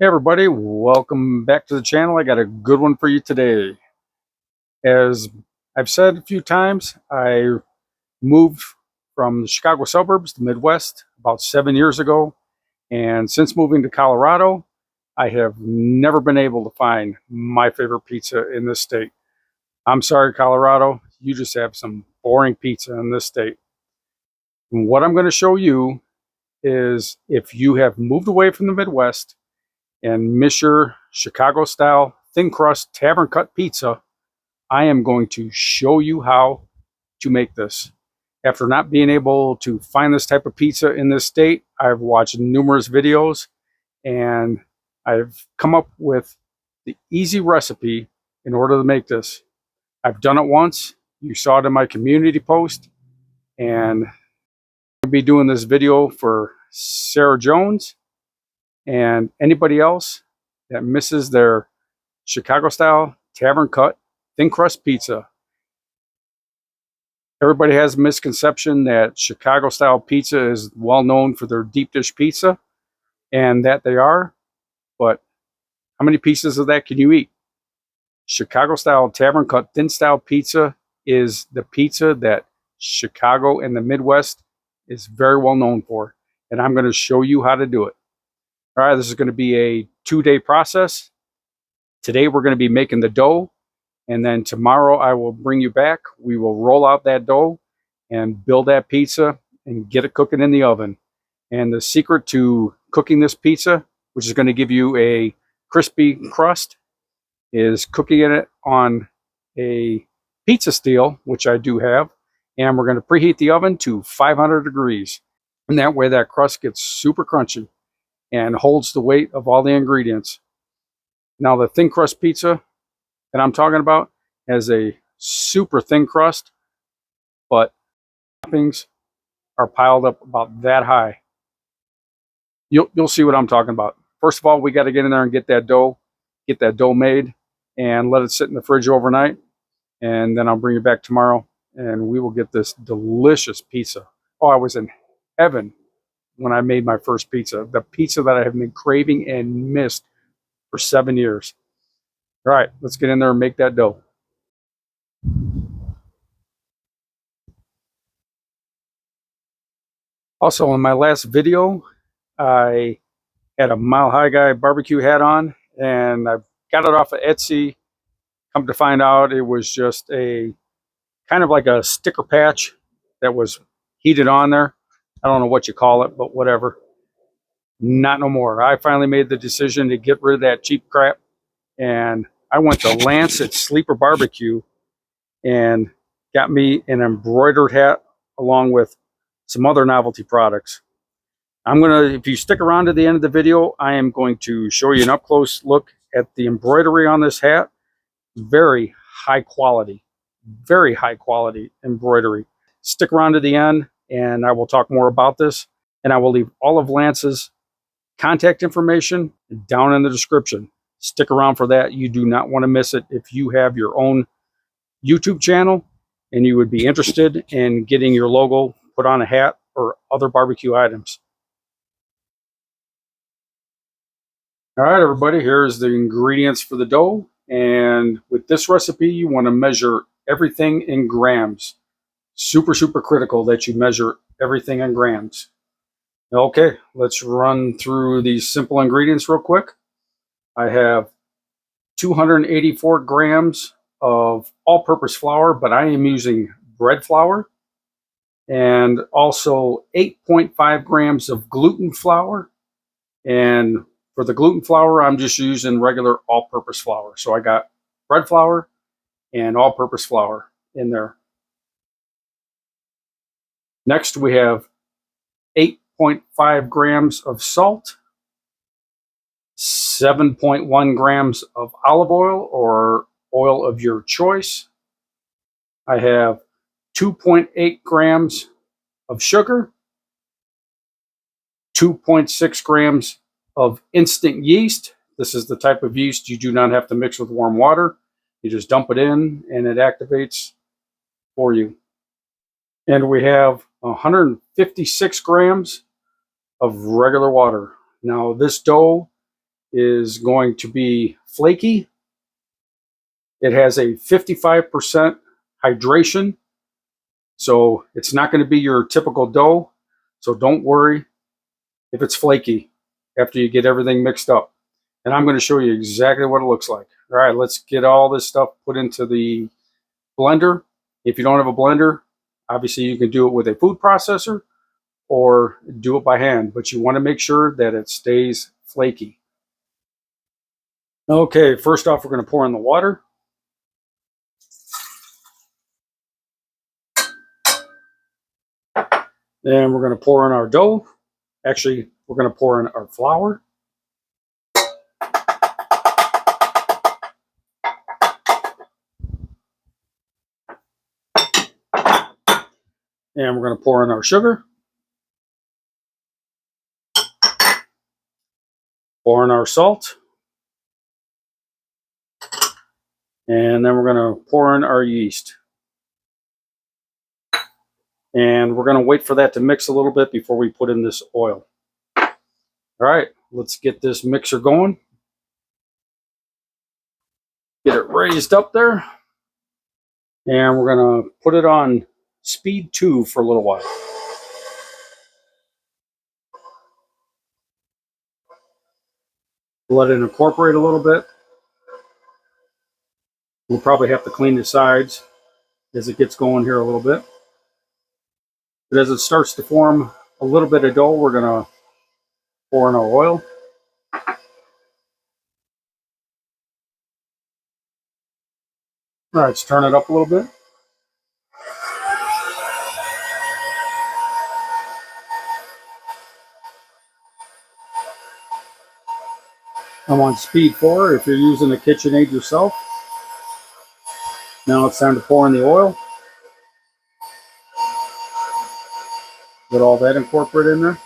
Hey everybody, welcome back to the channel. I got a good one for you today. As I've said a few times, I moved from the Chicago suburbs, the Midwest, about 7 years ago. And since moving to Colorado, I have never been able to find my favorite pizza in this state. I'm sorry, Colorado, you just have some boring pizza in this state. And what I'm going to show you is if you have moved away from the Midwest and miss your Chicago style thin crust tavern cut pizza, I am going to show you how to make this. After not being able to find this type of pizza in this state, I've watched numerous videos and I've come up with the easy recipe in order to make this. I've done it once. You saw it in my community post, and I'll be doing this video for Sarah Jones and anybody else that misses their Chicago style tavern cut thin crust pizza. Everybody has a misconception that Chicago style pizza is well known for their deep dish pizza, and that they are, but how many pieces of that can you eat? Chicago style tavern cut thin style pizza is the pizza that Chicago and the Midwest is very well known for, and I'm going to show you how to do it. All right, this is going to be a 2-day process. Today we're going to be making the dough, and then tomorrow I will bring you back. We will roll out that dough and build that pizza and get it cooking in the oven. And the secret to cooking this pizza, which is going to give you a crispy crust, is cooking it on a pizza steel, which I do have, and we're going to preheat the oven to 500 degrees. And that way that crust gets super crunchy and holds the weight of all the ingredients. Now the thin crust pizza that I'm talking about has a super thin crust, but toppings are piled up about that high. You'll see what I'm talking about. First of all, we got to get in there and get that dough made, and let it sit in the fridge overnight. And then I'll bring you back tomorrow, and we will get this delicious pizza. Oh, I was in heaven when I made my first pizza. The pizza that I have been craving and missed for 7 years. All right, let's get in there and make that dough. Also, in my last video, I had a Mile High Guy barbecue hat on, and I got it off of Etsy. Come to find out, it was just a kind of like a sticker patch that was heated on there. I don't know what you call it, but whatever. Not no more. I finally made the decision to get rid of that cheap crap, and I went to Lance at Sleeper Barbecue and got me an embroidered hat along with some other novelty products. If you stick around to the end of the video, I am going to show you an up close look at the embroidery on this hat. Very high quality embroidery. Stick around to the end and I will talk more about this, and I will leave all of Lance's contact information down in the description. Stick around for that. You do not want to miss it if you have your own YouTube channel and you would be interested in getting your logo put on a hat or other barbecue items. All right, everybody, here's the ingredients for the dough. And with this recipe, you want to measure everything in grams. Super, super critical that you measure everything in grams. Okay, let's run through these simple ingredients real quick. I have 284 grams of all-purpose flour, but I am using bread flour. And also 8.5 grams of gluten flour. And for the gluten flour, I'm just using regular all-purpose flour. So I got bread flour and all-purpose flour in there. Next, we have 8.5 grams of salt, 7.1 grams of olive oil or oil of your choice. I have 2.8 grams of sugar, 2.6 grams of instant yeast. This is the type of yeast you do not have to mix with warm water. You just dump it in and it activates for you. And we have 156 grams of regular water. Now this dough is going to be flaky. It has a 55% hydration, so it's not going to be your typical dough. So don't worry if it's flaky after you get everything mixed up. And I'm going to show you exactly what it looks like. All right, let's get all this stuff put into the blender. If you don't have a blender, obviously you can do it with a food processor or do it by hand, but you want to make sure that it stays flaky. Okay, first off, we're going to pour in the water. Then we're going to pour in our dough. Actually, we're going to pour in our flour. And we're going to pour in our sugar. Pour in our salt. And then we're going to pour in our yeast. And we're going to wait for that to mix a little bit before we put in this oil. All right, let's get this mixer going. Get it raised up there. And we're going to put it on speed 2 for a little while. Let it incorporate a little bit. We'll probably have to clean the sides as it gets going here a little bit. But as it starts to form a little bit of dough, we're going to pour in our oil. All right, let's turn it up a little bit. I'm on speed 4 if you're using a KitchenAid yourself. Now it's time to pour in the oil. Get all that incorporated in there.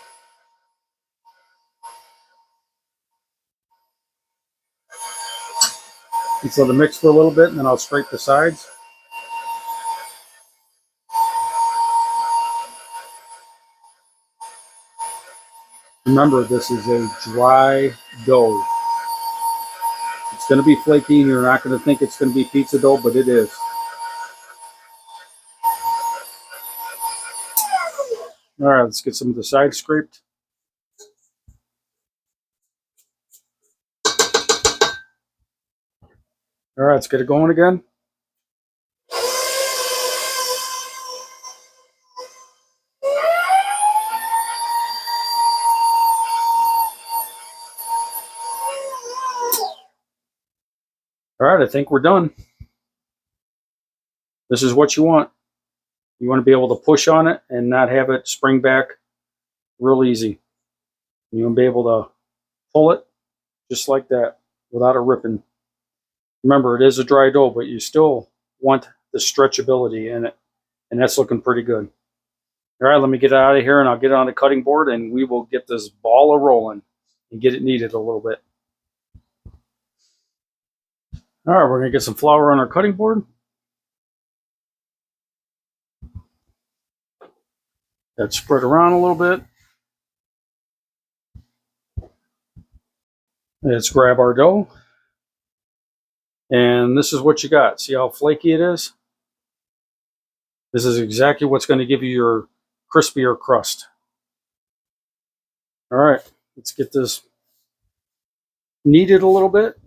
And so to mix for a little bit, and then I'll scrape the sides. Remember, this is a dry dough. It's going to be flaky, and you're not going to think it's going to be pizza dough, but it is. All right, let's get some of the sides scraped. All right, let's get it going again. All right, I think we're done. This is what you want. You want to be able to push on it and not have it spring back real easy. You want to be able to pull it just like that without it ripping. Remember, it is a dry dough, but you still want the stretchability in it, and that's looking pretty good. All right, let me get it out of here, and I'll get it on the cutting board, and we will get this ball a rolling and get it kneaded a little bit. All right, we're going to get some flour on our cutting board. Let's spread around a little bit. Let's grab our dough. And this is what you got. See how flaky it is? This is exactly what's going to give you your crispier crust. All right, let's get this kneaded a little bit.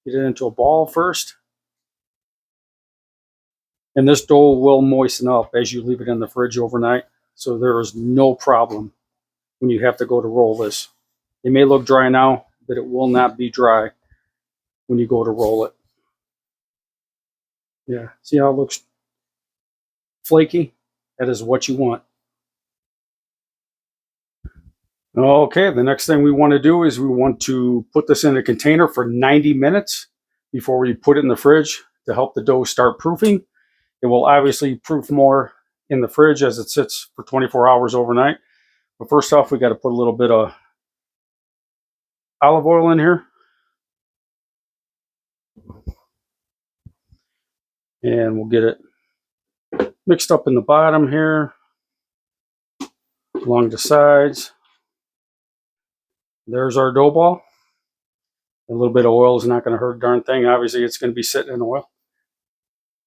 Get it into a ball first. And this dough will moisten up as you leave it in the fridge overnight. So there is no problem when you have to go to roll this. It may look dry now, but it will not be dry when you go to roll it. Yeah, see how it looks flaky? That is what you want. Okay, the next thing we want to do is we want to put this in a container for 90 minutes before we put it in the fridge to help the dough start proofing. It will obviously proof more in the fridge as it sits for 24 hours overnight. But first off, we got to put a little bit of olive oil in here. And we'll get it mixed up in the bottom here, along the sides. There's our dough ball. A little bit of oil is not going to hurt a darn thing. Obviously, it's going to be sitting in oil.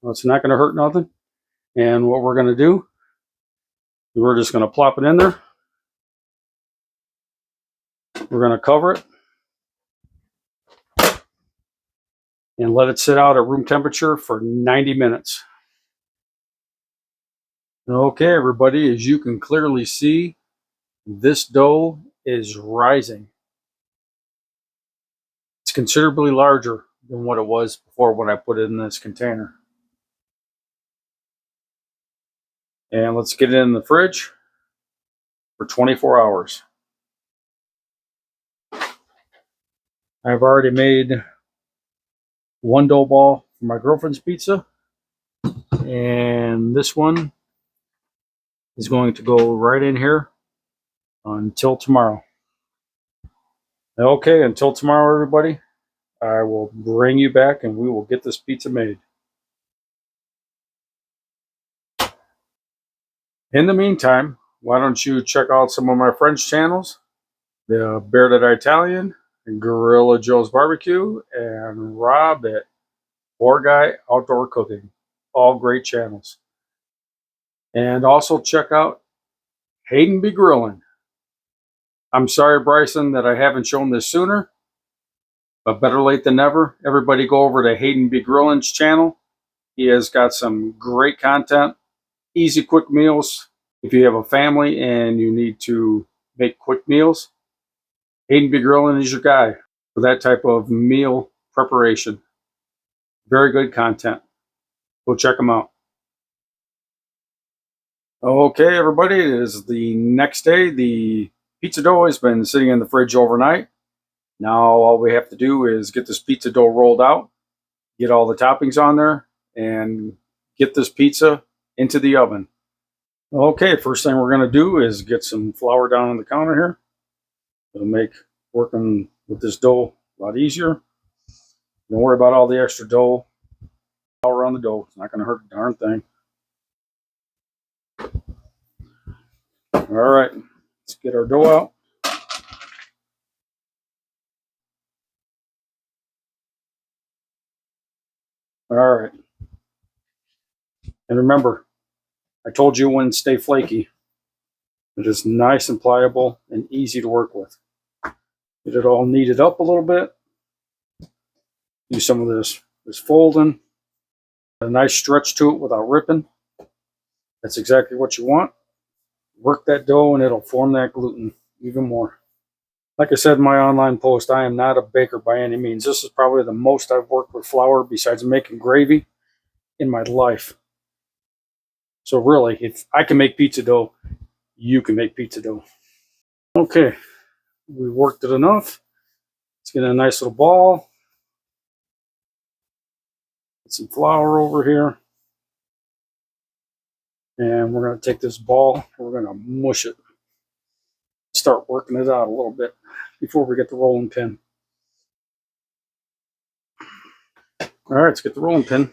Well, it's not going to hurt nothing. And what we're going to do, we're just going to plop it in there. We're going to cover it and let it sit out at room temperature for 90 minutes. Okay, everybody, as you can clearly see, this dough is rising. It's considerably larger than what it was before when I put it in this container. And let's get it in the fridge for 24 hours. I've already made one dough ball for my girlfriend's pizza, and this one is going to go right in here until tomorrow. Okay, until tomorrow, everybody, I will bring you back and we will get this pizza made. In the meantime, why don't you check out some of my friends' channels, the Bear That Italian, Gorilla Joe's Barbecue, and Rob at Poor Guy Outdoor Cooking. All great channels. And also check out Hayden Be Grillin'. I'm sorry, Bryson, that I haven't shown this sooner, but better late than never. Everybody go over to Hayden Be Grillin's channel. He has got some great content, easy, quick meals. If you have a family and you need to make quick meals, Hayden Be Grillin' is your guy for that type of meal preparation. Very good content. Go check him out. Okay, everybody, it is the next day. The pizza dough has been sitting in the fridge overnight. Now all we have to do is get this pizza dough rolled out, get all the toppings on there, and get this pizza into the oven. Okay, first thing we're going to do is get some flour down on the counter here. It'll make working with this dough a lot easier. Don't worry about all the extra dough. Flour on the dough. It's not going to hurt a darn thing. All right, let's get our dough out. All right. And remember, I told you it wouldn't stay flaky. It is nice and pliable and easy to work with. Get it all kneaded up a little bit. Do some of this folding. A nice stretch to it without ripping. That's exactly what you want. Work that dough and it'll form that gluten even more. Like I said in my online post, I am not a baker by any means. This is probably the most I've worked with flour besides making gravy in my life. So really, if I can make pizza dough, you can make pizza dough. Okay, we worked it enough. Let's get a nice little ball. Get some flour over here. And we're going to take this ball and we're going to mush it. Start working it out a little bit before we get the rolling pin. All right, let's get the rolling pin.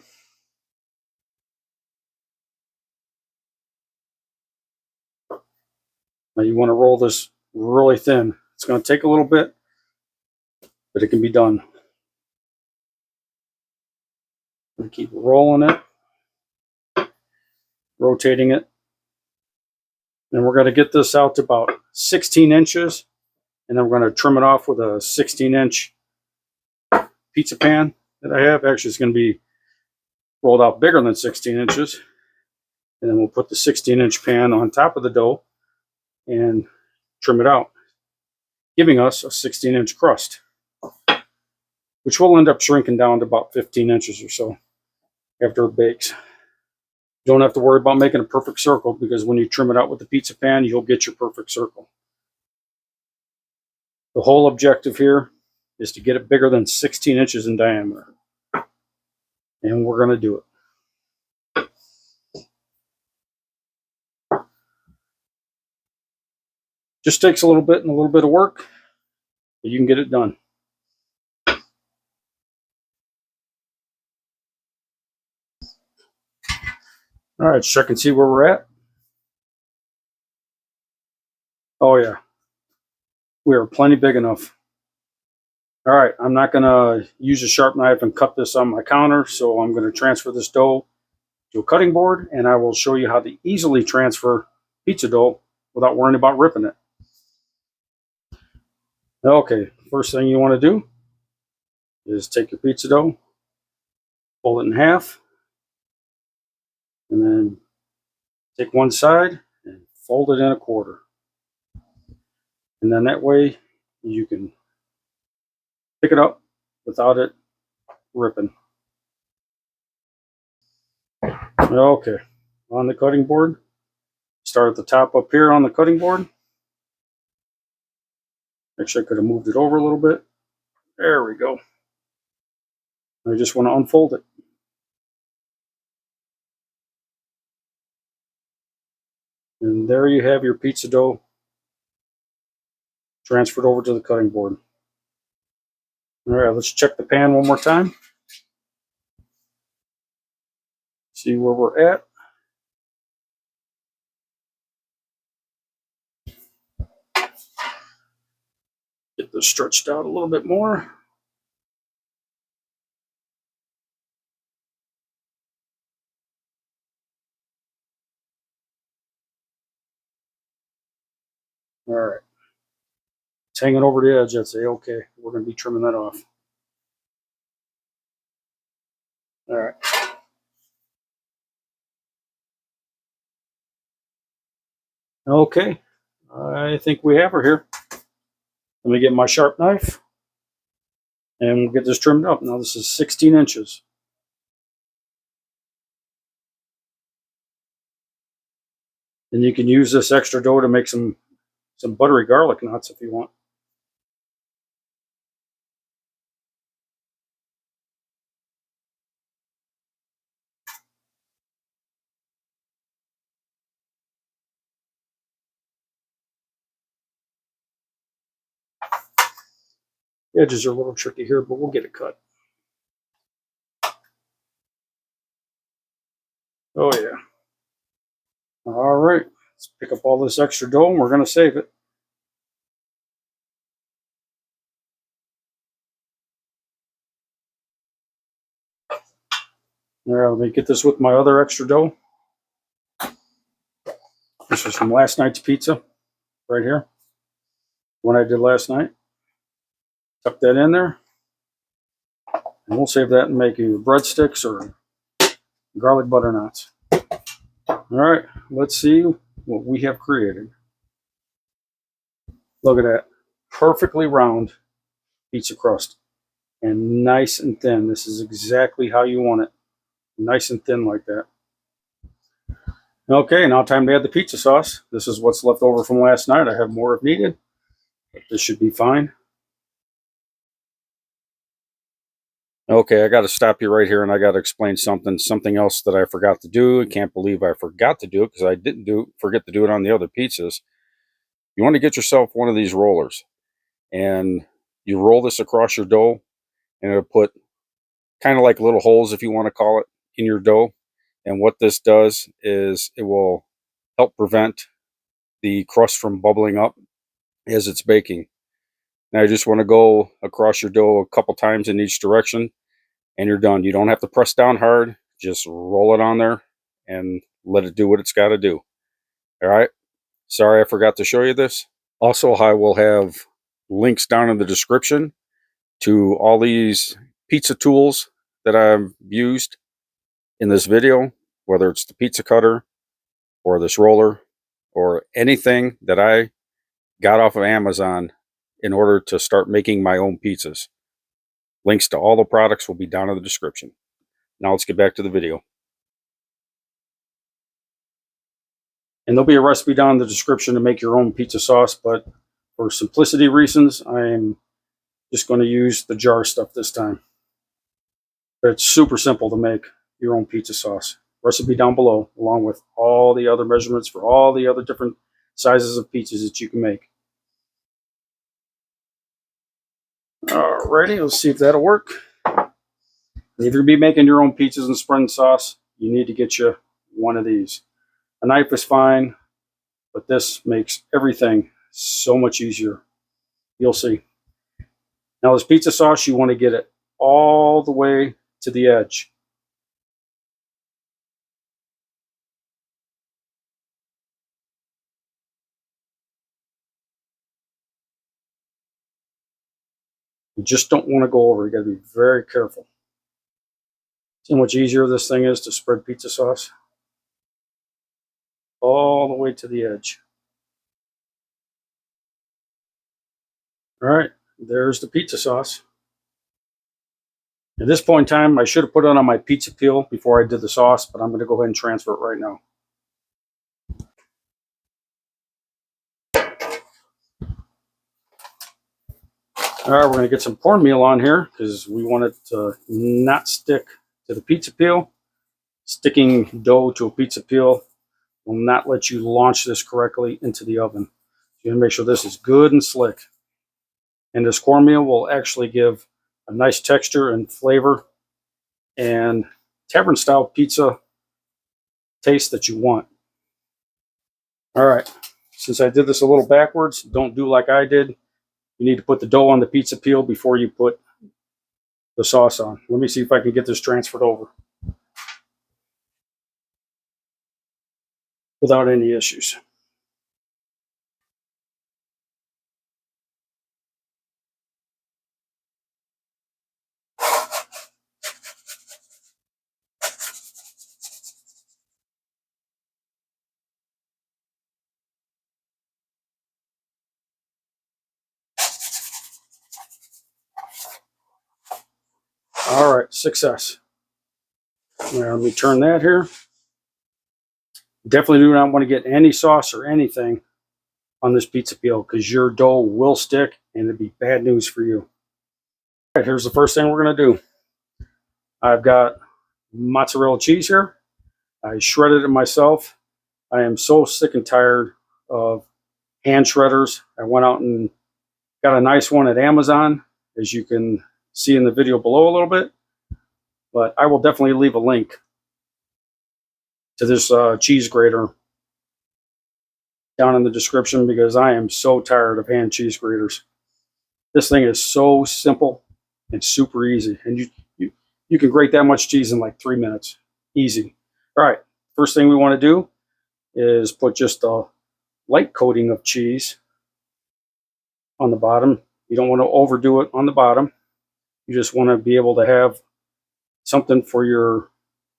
Now you want to roll this really thin. It's going to take a little bit, but it can be done. And keep rolling it, rotating it. And we're going to get this out to about 16 inches. And then we're going to trim it off with a 16-inch pizza pan that I have. Actually, it's going to be rolled out bigger than 16 inches. And then we'll put the 16-inch pan on top of the dough and trim it out, giving us a 16-inch crust, which will end up shrinking down to about 15 inches or so after it bakes. You don't have to worry about making a perfect circle because when you trim it out with the pizza pan, you'll get your perfect circle. The whole objective here is to get it bigger than 16 inches in diameter. And we're going to do it. Just takes a little bit and a little bit of work, but you can get it done. All right, check and see where we're at. Oh yeah, we are plenty big enough. All right, I'm not going to use a sharp knife and cut this on my counter, so I'm going to transfer this dough to a cutting board, and I will show you how to easily transfer pizza dough without worrying about ripping it. Okay, first thing you want to do is take your pizza dough, fold it in half, and then take one side and fold it in a quarter. And then that way you can pick it up without it ripping. Okay, on the cutting board, start at the top up here on the cutting board. Actually, I could have moved it over a little bit. There we go. I just want to unfold it. And there you have your pizza dough transferred over to the cutting board. All right, let's check the pan one more time. See where we're at. Get this stretched out a little bit more. All right. It's hanging over the edge. I'd say, okay, we're going to be trimming that off. All right. Okay, I think we have her here. Let me get my sharp knife and we'll get this trimmed up. Now this is 16 inches. And you can use this extra dough to make some buttery garlic knots if you want. The edges are a little tricky here, but we'll get it cut. Oh yeah. All right, let's pick up all this extra dough and we're going to save it. All right, let me get this with my other extra dough. This is from last night's pizza, right here. One I did last night. Tuck that in there. And we'll save that and make either breadsticks or garlic butter knots. All right, let's see what we have created. Look at that. Perfectly round pizza crust and nice and thin. This is exactly how you want it. Nice and thin like that. Okay, now time to add the pizza sauce. This is what's left over from last night. I have more if needed, but this should be fine. Okay, I got to stop you right here and I got to explain something else that I forgot to do. I can't believe I forgot to do it because I didn't forget to do it on the other pizzas. You want to get yourself one of these rollers and you roll this across your dough and it'll put kind of like little holes, if you want to call it, in your dough. And what this does is it will help prevent the crust from bubbling up as it's baking. Now you just want to go across your dough a couple times in each direction and you're done. You don't have to press down hard. Just roll it on there and let it do what it's got to do. All right. Sorry I forgot to show you this. Also, I will have links down in the description to all these pizza tools that I've used in this video, whether it's the pizza cutter or this roller or anything that I got off of Amazon in order to start making my own pizzas. Links to all the products will be down in the description. Now let's get back to the video. And there'll be a recipe down in the description to make your own pizza sauce, but for simplicity reasons, I'm just going to use the jar stuff this time. But it's super simple to make your own pizza sauce. Recipe down below, along with all the other measurements for all the other different sizes of pizzas that you can make. Alrighty, let's see if that'll work. If you're be making your own pizzas and spreading sauce, you need to get you one of these. A knife is fine, but this makes everything so much easier. You'll see. Now this pizza sauce, you want to get it all the way to the edge. You just don't want to go over. You got to be very careful. See how much easier this thing is to spread pizza sauce? All the way to the edge. All right, there's the pizza sauce. At this point in time, I should have put it on my pizza peel before I did the sauce, but I'm going to go ahead and transfer it right now. All right, we're going to get some cornmeal on here because we want it to not stick to the pizza peel. Sticking dough to a pizza peel will not let you launch this correctly into the oven. You're going to make sure this is good and slick. And this cornmeal will actually give a nice texture and flavor and tavern style pizza taste that you want. All right, since I did this a little backwards, don't do like I did. You need to put the dough on the pizza peel before you put the sauce on. Let me see if I can get this transferred over without any issues. All right, success. Now, let me turn that here. Definitely do not want to get any sauce or anything on this pizza peel because your dough will stick and it'd be bad news for you. All right, here's the first thing we're going to do. I've got mozzarella cheese here. I shredded it myself. I am so sick and tired of hand shredders. I went out and got a nice one at Amazon, as you can see in the video below a little bit. But I will definitely leave a link to this cheese grater down in the description because I am so tired of hand cheese graters. This thing is so simple and super easy. And you can grate that much cheese in like 3 minutes. Easy. All right, first thing we want to do is put just a light coating of cheese on the bottom. You don't want to overdo it on the bottom. You just want to be able to have something for your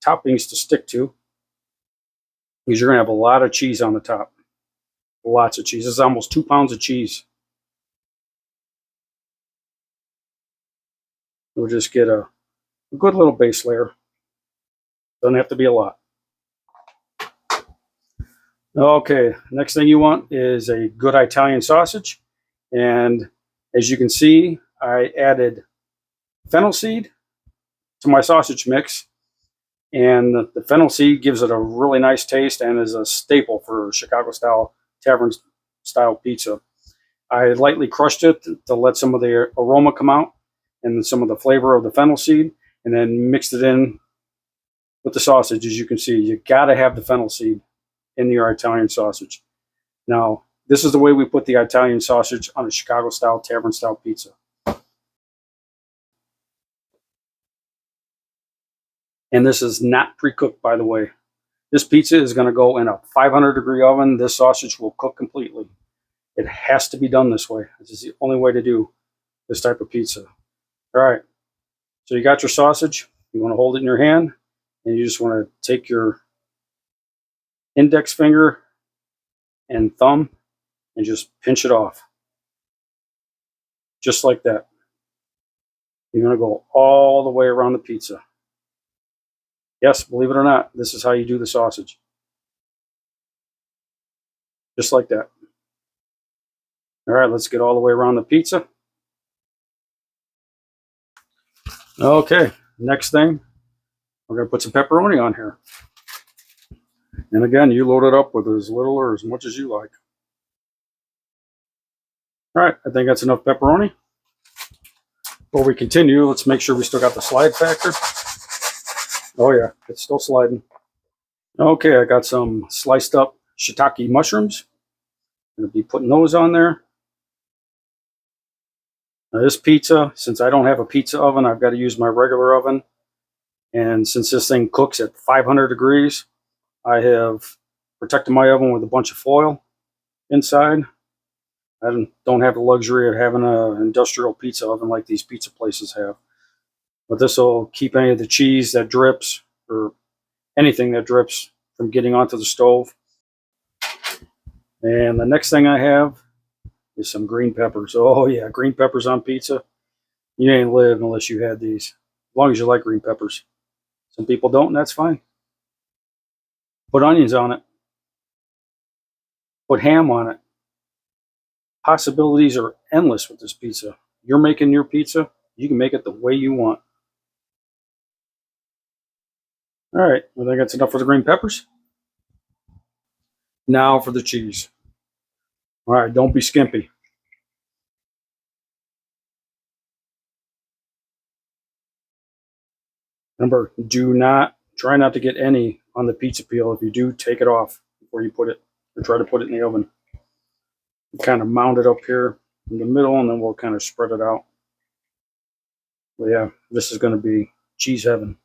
toppings to stick to because you're going to have a lot of cheese on the top. Lots of cheese. This is almost 2 pounds of cheese. We'll just get a good little base layer. Doesn't have to be a lot. Okay, next thing you want is a good Italian sausage. And as you can see, I added fennel seed to my sausage mix. And the fennel seed gives it a really nice taste and is a staple for Chicago-style tavern style pizza. I lightly crushed it to let some of the aroma come out and some of the flavor of the fennel seed, and then mixed it in with the sausage. As you can see, you got to have the fennel seed in your Italian sausage. Now, this is the way we put the Italian sausage on a Chicago-style tavern style pizza. And this is not pre-cooked, by the way. This pizza is going to go in a 500-degree oven. This sausage will cook completely. It has to be done this way. This is the only way to do this type of pizza. All right. So you got your sausage. You want to hold it in your hand, and you just want to take your index finger and thumb and just pinch it off. Just like that. You're going to go all the way around the pizza. Yes, believe it or not, this is how you do the sausage. Just like that. All right, let's get all the way around the pizza. Okay, next thing, we're going to put some pepperoni on here. And again, you load it up with as little or as much as you like. All right, I think that's enough pepperoni. Before we continue, let's make sure we still got the slide factor. Oh yeah, it's still sliding. Okay, I got some sliced up shiitake mushrooms. I'm going to be putting those on there. Now this pizza, since I don't have a pizza oven, I've got to use my regular oven. And since this thing cooks at 500 degrees, I have protected my oven with a bunch of foil inside. I don't have the luxury of having an industrial pizza oven like these pizza places have. But this will keep any of the cheese that drips or anything that drips from getting onto the stove. And the next thing I have is some green peppers. Oh yeah, green peppers on pizza. You ain't live unless you had these. As long as you like green peppers. Some people don't, and that's fine. Put onions on it. Put ham on it. Possibilities are endless with this pizza. You're making your pizza, you can make it the way you want. All right, I think that's enough for the green peppers. Now for the cheese. All right, don't be skimpy. Remember, try not to get any on the pizza peel. If you do, take it off before you put it, or try to put it in the oven. Kind of mount it up here in the middle, and then we'll kind of spread it out. But yeah, this is going to be cheese heaven.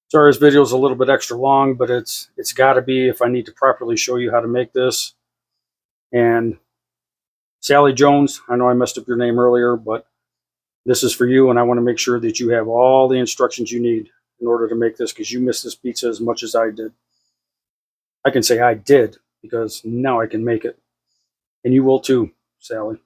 Sorry, this video is a little bit extra long, but it's got to be if I need to properly show you how to make this. And Sally Jones, I know I messed up your name earlier, but this is for you, and I want to make sure that you have all the instructions you need in order to make this, because you missed this pizza as much as I did. I can say I did because now I can make it. And you will too, Sally.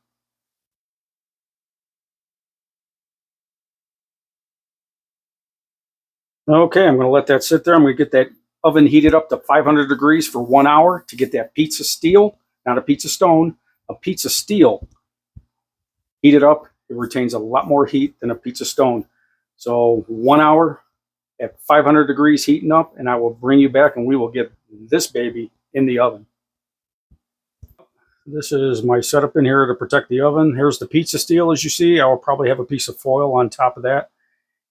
Okay, I'm going to let that sit there. I'm going to get that oven heated up to 500 degrees for 1 hour to get that pizza steel, not a pizza stone, a pizza steel. Heat it up. It retains a lot more heat than a pizza stone. So 1 hour at 500 degrees heating up, and I will bring you back and we will get this baby in the oven. This is my setup in here to protect the oven. Here's the pizza steel, as you see. I will probably have a piece of foil on top of that.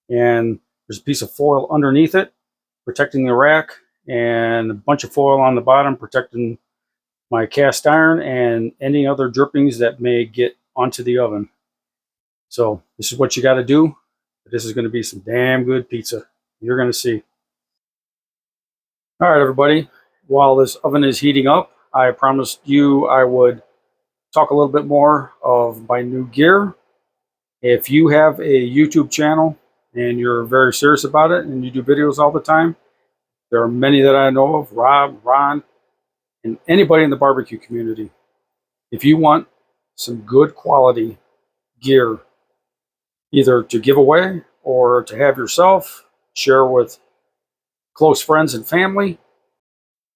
And there's a piece of foil underneath it, protecting the rack, and a bunch of foil on the bottom, protecting my cast iron and any other drippings that may get onto the oven. So this is what you got to do. This is going to be some damn good pizza. You're going to see. All right, everybody. While this oven is heating up, I promised you I would talk a little bit more of my new gear. If you have a YouTube channel and you're very serious about it and you do videos all the time, there are many that I know of, Rob, Ron, and anybody in the barbecue community. If you want some good quality gear, either to give away or to have yourself, share with close friends and family,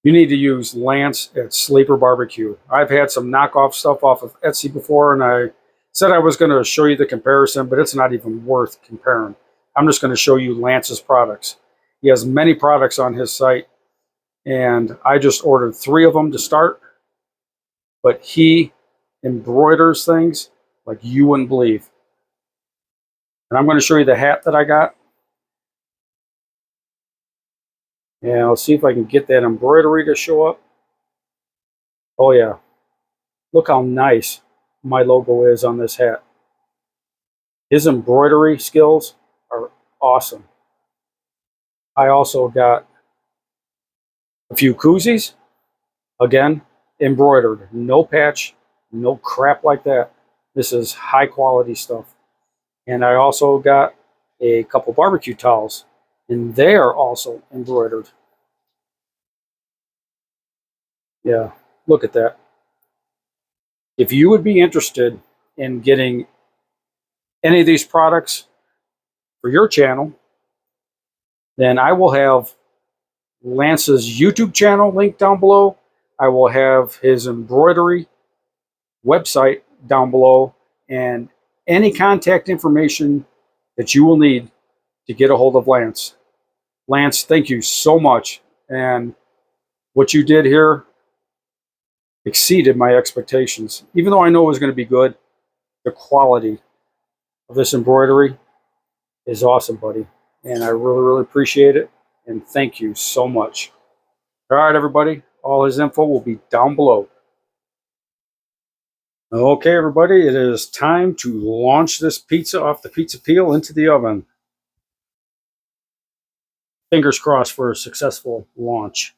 you need to use Lance at Sleeper Barbecue. I've had some knockoff stuff off of Etsy before, and I said I was going to show you the comparison, but it's not even worth comparing. I'm just going to show you Lance's products. He has many products on his site, and I just ordered 3 of them to start, but he embroiders things like you wouldn't believe. And I'm going to show you the hat that I got. And I'll see if I can get that embroidery to show up. Oh yeah, look how nice my logo is on this hat. His embroidery skills are awesome. I also got a few koozies, again, embroidered. No patch, no crap like that. This is high quality stuff. And I also got a couple barbecue towels, and they are also embroidered. Yeah, look at that. If you would be interested in getting any of these products for your channel, then I will have Lance's YouTube channel linked down below. I will have his embroidery website down below, and any contact information that you will need to get a hold of Lance. Lance, thank you so much. And what you did here exceeded my expectations. Even though I know it was going to be good, the quality of this embroidery is awesome, buddy. And I really, really appreciate it. And thank you so much. All right, everybody. All his info will be down below. Okay, everybody, it is time to launch this pizza off the pizza peel into the oven. Fingers crossed for a successful launch.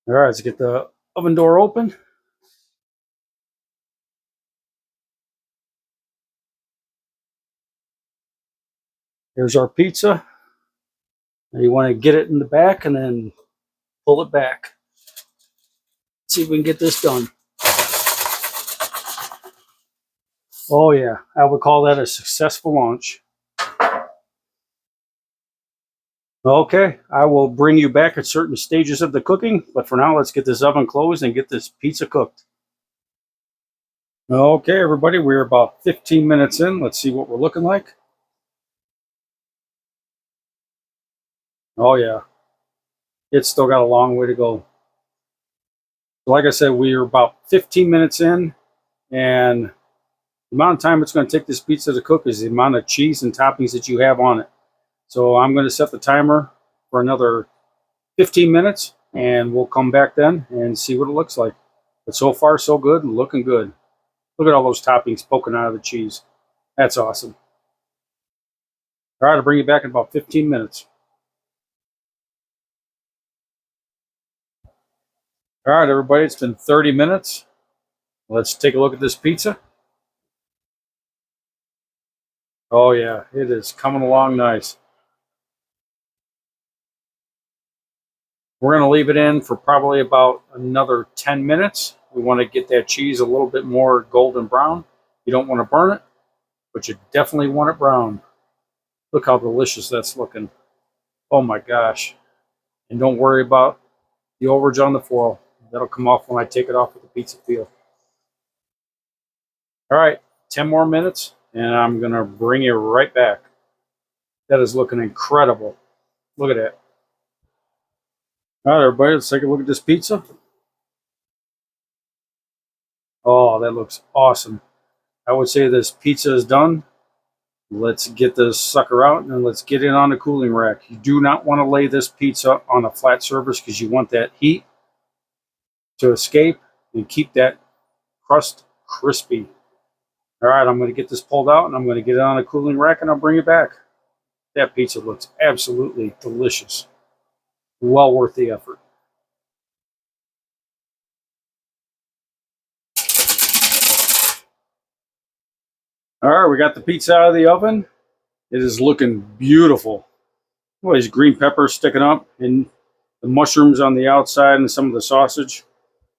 All right, let's get the oven door open. Here's our pizza. Now you want to get it in the back and then pull it back. Let's see if we can get this done. Oh yeah, I would call that a successful launch. Okay, I will bring you back at certain stages of the cooking, but for now, let's get this oven closed and get this pizza cooked. Okay, everybody, we're about 15 minutes in. Let's see what we're looking like. Oh yeah, it's still got a long way to go. Like I said, we're about 15 minutes in, and the amount of time it's going to take this pizza to cook is the amount of cheese and toppings that you have on it. So I'm going to set the timer for another 15 minutes, and we'll come back then and see what it looks like. But so far, so good, looking good. Look at all those toppings poking out of the cheese. That's awesome. All right, I'll bring you back in about 15 minutes. All right, everybody, it's been 30 minutes. Let's take a look at this pizza. Oh yeah, it is coming along nice. We're going to leave it in for probably about another 10 minutes. We want to get that cheese a little bit more golden brown. You don't want to burn it, but you definitely want it brown. Look how delicious that's looking. Oh my gosh. And don't worry about the overage on the foil. That'll come off when I take it off with the pizza peel. All right, 10 more minutes, and I'm going to bring you right back. That is looking incredible. Look at that. All right, everybody, let's take a look at this pizza. Oh, that looks awesome. I would say this pizza is done. Let's get this sucker out and let's get it on the cooling rack. You do not want to lay this pizza on a flat surface because you want that heat to escape and keep that crust crispy. All right, I'm going to get this pulled out and I'm going to get it on a cooling rack and I'll bring it back. That pizza looks absolutely delicious. Well worth the effort. All right, we got the pizza out of the oven. It is looking beautiful. Well, these green peppers sticking up and the mushrooms on the outside and some of the sausage.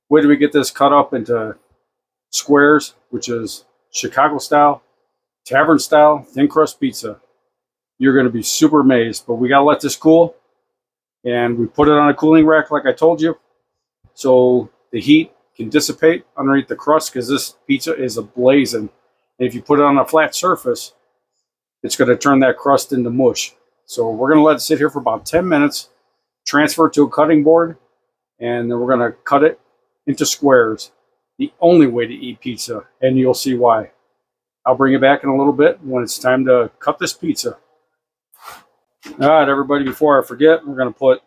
Wait till we get this cut up into squares, which is Chicago style, tavern style, thin crust pizza. You're going to be super amazed, but we got to let this cool. And we put it on a cooling rack, like I told you, so the heat can dissipate underneath the crust because this pizza is ablazing. And if you put it on a flat surface, it's going to turn that crust into mush. So we're going to let it sit here for about 10 minutes, transfer it to a cutting board, and then we're going to cut it into squares. The only way to eat pizza, and you'll see why. I'll bring it back in a little bit when it's time to cut this pizza. All right, everybody, before I forget, we're going to put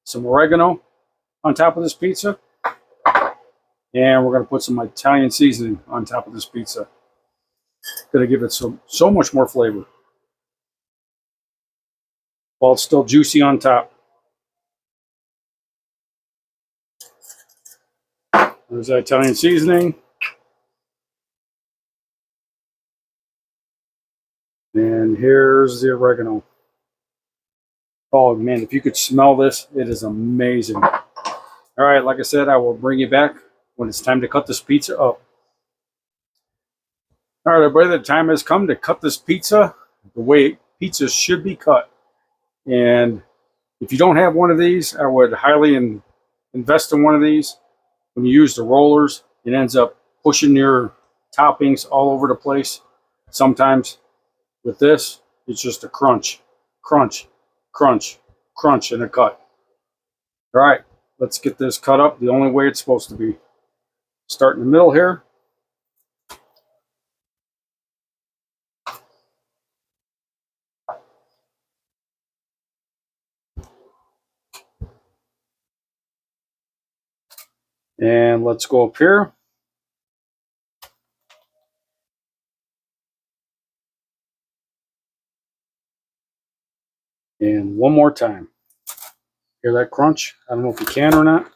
some oregano on top of this pizza, and we're going to put some Italian seasoning on top of this pizza. Going to give it so much more flavor while it's still juicy on top. There's that Italian seasoning. And here's the oregano. Oh man, if you could smell this, it is amazing. All right, like I said, I will bring you back when it's time to cut this pizza up. All right, everybody, the time has come to cut this pizza the way pizzas should be cut. And if you don't have one of these, I would highly invest in one of these. When you use the rollers, it ends up pushing your toppings all over the place. Sometimes with this, it's just a crunch, crunch, crunch, crunch, and a cut. All right, let's get this cut up the only way it's supposed to be. Start in the middle here. And let's go up here. And one more time. Hear that crunch? I don't know if you can or not.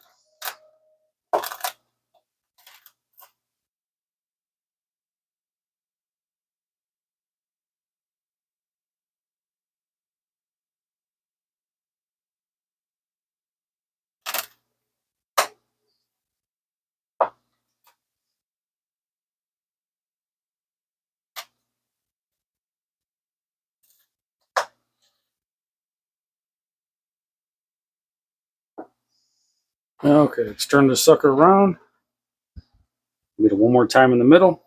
Okay, let's turn the sucker around. Get it one more time in the middle.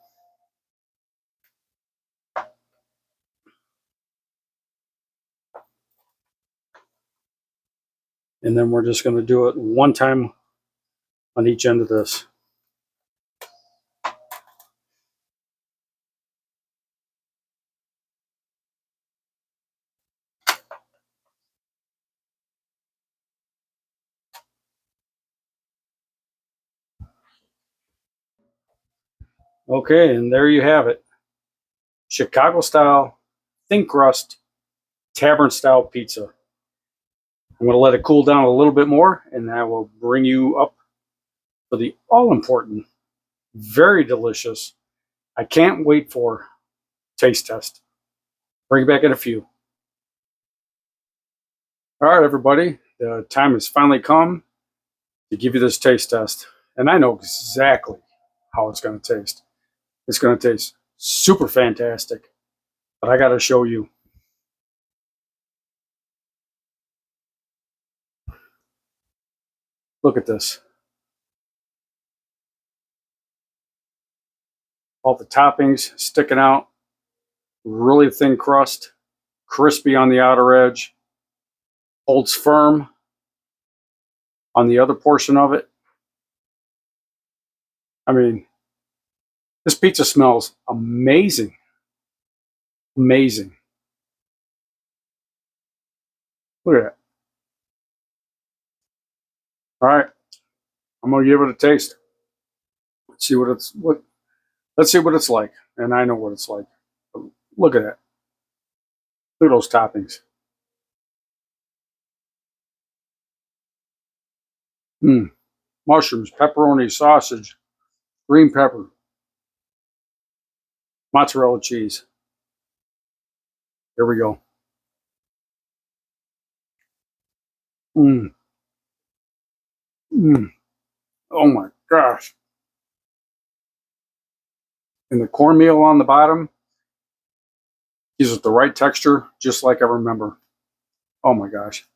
And then we're just going to do it one time on each end of this. Okay, and there you have it. Chicago style, thin crust, tavern style pizza. I'm going to let it cool down a little bit more, and I will bring you up for the all important, very delicious, I can't wait for taste test. Bring it back in a few. All right, everybody, the time has finally come to give you this taste test. And I know exactly how it's going to taste. It's going to taste super fantastic, but I got to show you. Look at this. All the toppings sticking out, really thin crust, crispy on the outer edge, holds firm on the other portion of it. I mean, this pizza smells amazing. Amazing. Look at that. All right, I'm gonna give it a taste. Let's see what let's see what it's like. And I know what it's like. Look at that. Look at those toppings. Mushrooms, pepperoni, sausage, green pepper, mozzarella cheese. Here we go. Mmm. Mmm. Oh my gosh. And the cornmeal on the bottom gives it the right texture, just like I remember. Oh my gosh.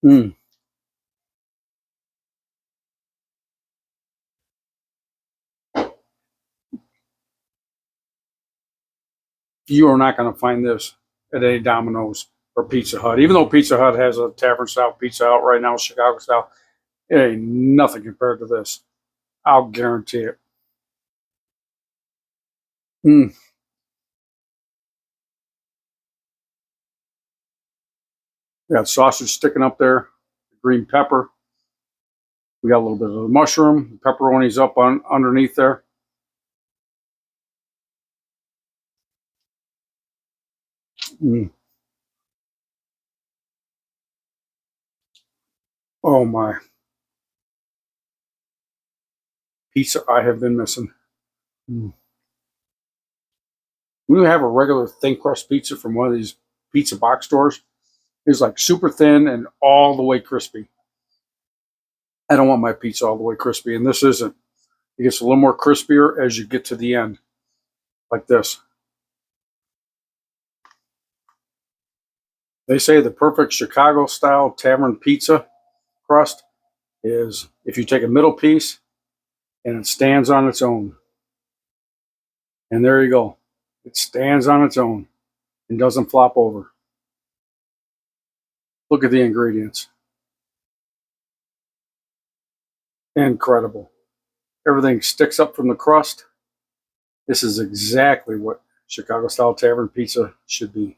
Mmm. You are not going to find this at any Domino's or Pizza Hut. Even though Pizza Hut has a tavern style pizza out right now, Chicago style, it ain't nothing compared to this. I'll guarantee it. Mm. We got sausage sticking up there, green pepper. We got a little bit of the mushroom, pepperoni's up on underneath there. Mm. Oh my. Pizza I have been missing. Mm. We have a regular thin crust pizza from one of these pizza box stores. It's like super thin and all the way crispy. I don't want my pizza all the way crispy, and this isn't. It gets a little more crispier as you get to the end, like this. They say the perfect Chicago style tavern pizza crust is if you take a middle piece and it stands on its own. And there you go. It stands on its own and doesn't flop over. Look at the ingredients. Incredible. Everything sticks up from the crust. This is exactly what Chicago style tavern pizza should be.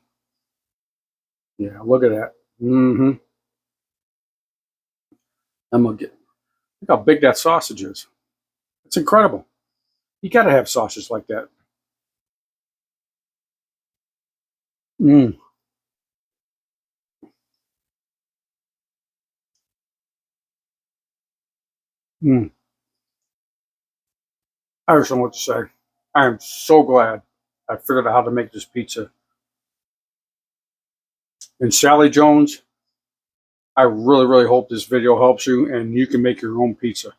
Yeah, look at that. I'm gonna get Look how big that sausage is. It's incredible. You got to have sausage like that. Mm, mm. I just don't know what to say. I am so glad I figured out how to make this pizza. And Sally Jones, I really, really hope this video helps you and you can make your own pizza.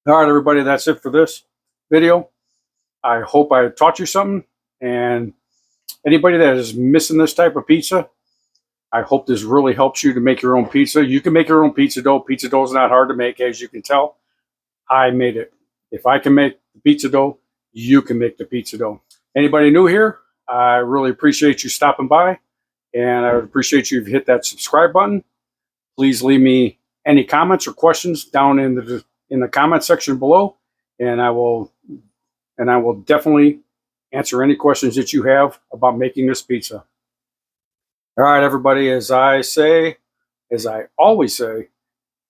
All right, everybody, that's it for this video. I hope I taught you something. And anybody that is missing this type of pizza, I hope this really helps you to make your own pizza. You can make your own pizza dough. Pizza dough is not hard to make, as you can tell. I made it. If I can make the pizza dough, you can make the pizza dough. Anybody new here, I really appreciate you stopping by, and I would appreciate you if you hit that subscribe button. Please leave me any comments or questions down in the comment section below, and I will definitely answer any questions that you have about making this pizza. All right, everybody, as I always say,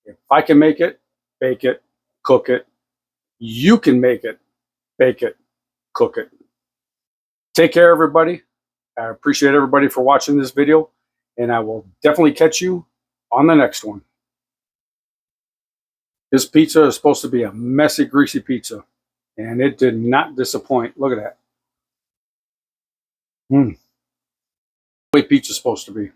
if I can make it, bake it, cook it, you can make it, bake it, cook it. Take care, everybody. I appreciate everybody for watching this video, and I will definitely catch you on the next one. This pizza is supposed to be a messy, greasy pizza, and it did not disappoint. Look at that. The way pizza's supposed to be.